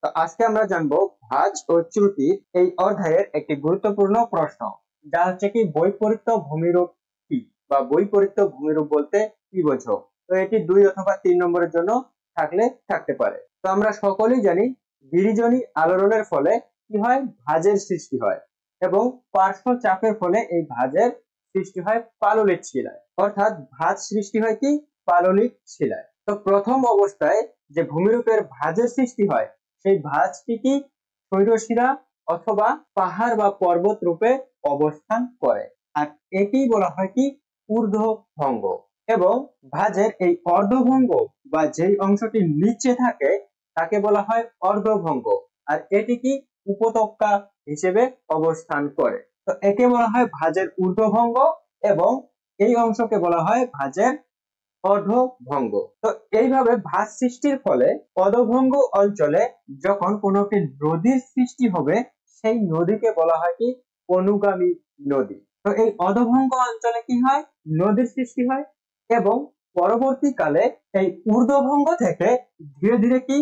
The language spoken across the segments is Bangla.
তো আজকে আমরা জানবো ভাঁজ ও চ্যুতির এই অধ্যায়ের একটি গুরুত্বপূর্ণ প্রশ্ন, যা হচ্ছে কি বৈপরীত্য ভূমিরূপ কি বা বৈপরীত্য ভূমিরূপ বলতে কি বোঝো। তো এটি 2 অথবা 3 নম্বরের জন্য থাকতে পারে। তো আমরা সকলেই জানি বিরিজনী আলোড়নের ফলে কি হয়, ভাঁজের সৃষ্টি হয় এবং পার্শ্ব চাপের ফলে এই ভাঁজের সৃষ্টি হয় পাললিক শিলায়। অর্থাৎ ভাঁজ সৃষ্টি হয় কি পাললিক শিলায়। তো প্রথম অবস্থায় যে ভূমিরূপের ভাঁজের সৃষ্টি হয় সেই ভাঁজটি কি শৈলশিরা অথবা পাহাড় বা পর্বত রূপে অবস্থান করে, আর এটি বলা হয় কি ঊর্ধ্বভঙ্গ। এবং ভাঁজের এই অর্ধভঙ্গ বা যেই অংশটি নিচে থাকে তাকে বলা হয় অর্ধভঙ্গ, আর এটি কি উপত্যকা হিসেবে অবস্থান করে। তো একে বলা হয় ভাঁজের ঊর্ধ্বভঙ্গ এবং এই অংশকে বলা হয় ভাঁজের অর্ধভঙ্গ। তো এইভাবে ভাঁজ সৃষ্টির ফলে অধভঙ্গ অঞ্চলে যখন কোনো একটি নদীর সৃষ্টি হবে সেই নদীকে বলা হয় কি অনুগামী নদী। তো এই অধভঙ্গ অঞ্চলে কি হয়, নদীর সৃষ্টি হয় এবং পরবর্তীকালে এই ঊর্ধ্বভঙ্গ থেকে ধীরে ধীরে কি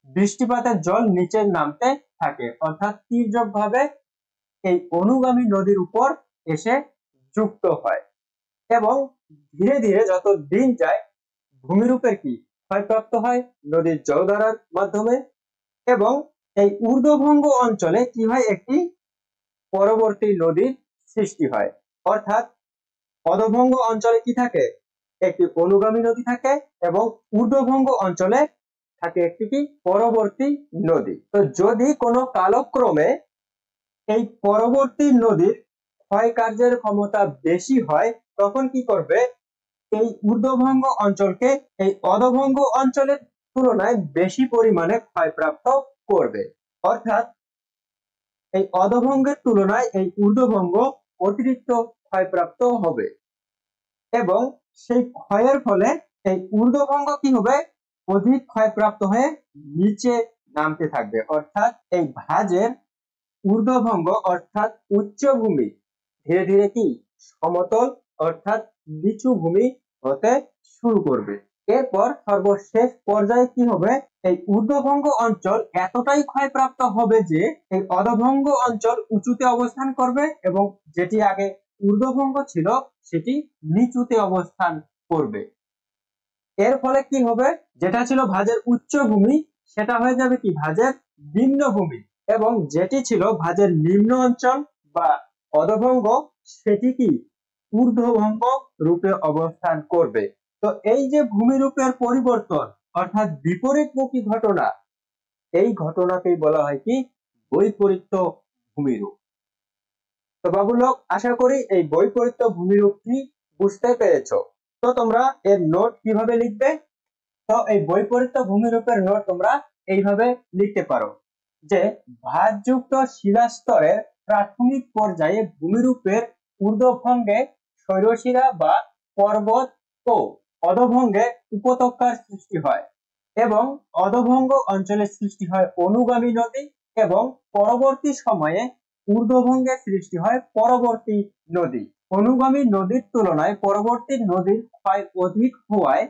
বৃষ্টিপাতের জল নিচে নামতে থাকে, অর্থাৎ তীর্যক ভাবে এই অনুগামী নদীর উপর এসে যুক্ত হয় এবং ধীরে ধীরে যত দিন যায় ভূমিরূপের কি ক্ষয়প্রাপ্ত হয় নদীর জলধারার মাধ্যমে। এবং এই ঊর্ধ্বভঙ্গ অঞ্চলে কি হয়, একটি পরবর্তী নদীর সৃষ্টি হয়। অর্থাৎ অধভঙ্গ অঞ্চলে কি থাকে, একটি অনুগামী নদী থাকে এবং ঊর্ধ্বভঙ্গ অঞ্চলে থাকে একটি কি পরবর্তী নদী। তো যদি কোনো কালক্রমে এই পরবর্তী নদীর ক্ষয় কার্যের ক্ষমতা বেশি হয় তখন কি করবে, এই ঊর্ধ্বভঙ্গ অঞ্চলকে এই অধভঙ্গ অঞ্চলের তুলনায় বেশি পরিমাণে ক্ষয়প্রাপ্ত করবে। অর্থাৎ এই অধভঙ্গের তুলনায় এই ঊর্ধ্বভঙ্গ অতিরিক্ত ক্ষয়প্রাপ্ত হবে এবং সেই ক্ষয়ের ফলে এই ঊর্ধ্বভঙ্গ কি হবে, অধিক ক্ষয়প্রাপ্ত হয়ে নিচে নামতে থাকবে। অর্থাৎ এই ভাঁজের ঊর্ধ্বভঙ্গ অর্থাৎ উচ্চভূমি ধীরে ধীরে কি সমতল অর্থাৎ নিচু ভূমি হতে শুরু করবে। এরপর সর্বশেষ পর্যায়ে কি হবে, এই ঊর্ধ্বভঙ্গ অঞ্চল এতটাই ক্ষয়প্রাপ্ত হবে যে এই অধভঙ্গ অঞ্চল উঁচুতে অবস্থান করবে এবং যেটি আগে ঊর্ধ্বভঙ্গ ছিল সেটি নিচুতে অবস্থান করবে। এর ফলে কি হবে, যেটা ছিল ভাঁজের উচ্চভূমি সেটা হয়ে যাবে কি ভাঁজের নিম্নভূমি এবং যেটি ছিল ভাঁজের নিম্ন অঞ্চল বা অধভঙ্গ সেটি কি ঊর্ধ্বভঙ্গ রূপে অবস্থান করবে। তো এই যে ভূমিরূপের পরিবর্তন অর্থাৎ বিপরীতমুখী ঘটনা, এই ঘটনাকেই বলা হয় কি বৈপরীত্য ভূমিরূপ। তো বাবুলোক, আশা করি এই বৈপরীত্য ভূমিরূপটি বুঝতে পেরেছো। তো তোমরা এর নোট কিভাবে লিখবে, তো এই বৈপরীত্য ভূমিরূপের নোট তোমরা এইভাবে লিখতে পারো যে ভাঁজযুক্ত শিলাস্তরের প্রাথমিক পর্যায়ে ভূমিরূপের ঊর্ধ্বভঙ্গে শৈলশিরা বা পর্বত ও অধভঙ্গে উপত্যকার সৃষ্টি হয় এবং অধভঙ্গ অঞ্চলে সৃষ্টি হয় অনুগামী নদী এবং পরবর্তী সময়ে ঊর্ধ্বভঙ্গে সৃষ্টি হয় পরবর্তী নদী। অনুগামী নদীর তুলনায় পরবর্তী নদীর ক্ষয় অধিক হওয়ায়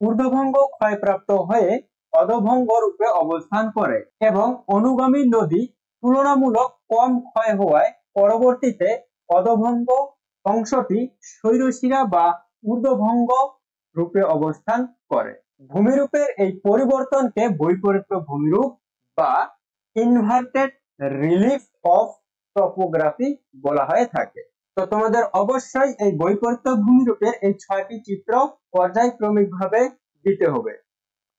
ঊর্ধ্বভঙ্গ ক্ষয়প্রাপ্ত হয়ে অধভঙ্গ রূপে অবস্থান করে এবং অনুগামী নদী তুলনামূলক কম ক্ষয় হওয়ায় পরবর্তীতে অধভঙ্গ অংশটি শৈলশিরা বা ঊর্ধ্বভঙ্গ রূপে অবস্থান করে। ভূমিরূপের এই পরিবর্তনকে বৈপরীত্য ভূমিরূপ বা ইনভার্টেড রিলিফ অফ টপোগ্রাফি বলা হয়ে থাকে। তো তোমাদের অবশ্যই এই বৈপরীত্য ভূমিরূপের এই 6টি চিত্র পর্যায়ক্রমিক ভাবে দিতে হবে।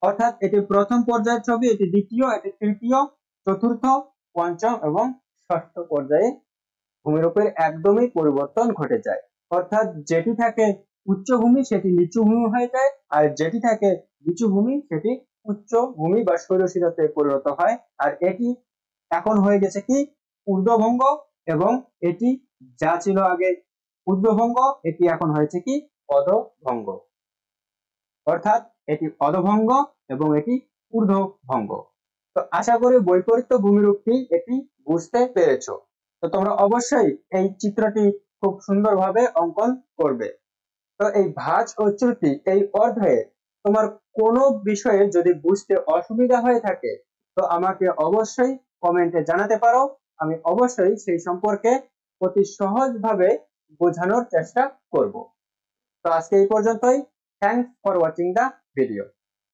অর্থাৎ এটি প্রথম পর্যায়ের ছবি, এটি দ্বিতীয়, এটি তৃতীয়, চতুর্থ, পঞ্চম এবং ষষ্ঠ পর্যায়ে ভূমিরূপের একদমই পরিবর্তন ঘটে যায়। অর্থাৎ যেটি থাকে উচ্চভূমি সেটি নিচু ভূমি হয়ে যায়, আর যেটি থাকে নিচু ভূমি সেটি উচ্চ ভূমি বা শৈলশিরাতে পরিণত হয়। আর এটি এখন হয়ে গেছে কি ঊর্ধ্বভঙ্গ এবং এটি যা ছিল আগে ঊর্ধ্বভঙ্গ এটি এখন হয়েছে কি অধভঙ্গ। অর্থাৎ এটি অধভঙ্গ এবং এটি ঊর্ধ্বভঙ্গ। তো আশা করি বৈপরীত্য ভূমিরূপটি এটি বুঝতে পেরেছো। তো তোমরা অবশ্যই এই চিত্রটি খুব সুন্দরভাবে অঙ্কন করবে। তো এই ভাঁজ ও চ্যুতি এই অধ্যায়ে তোমার কোনো বিষয়ে যদি বুঝতে অসুবিধা হয়ে থাকে তো আমাকে অবশ্যই কমেন্টে জানাতে পারো, আমি অবশ্যই সেই সম্পর্কে অতি সহজভাবে বোঝানোর চেষ্টা করব। তো আজকে এই পর্যন্তই। Thanks for watching the video.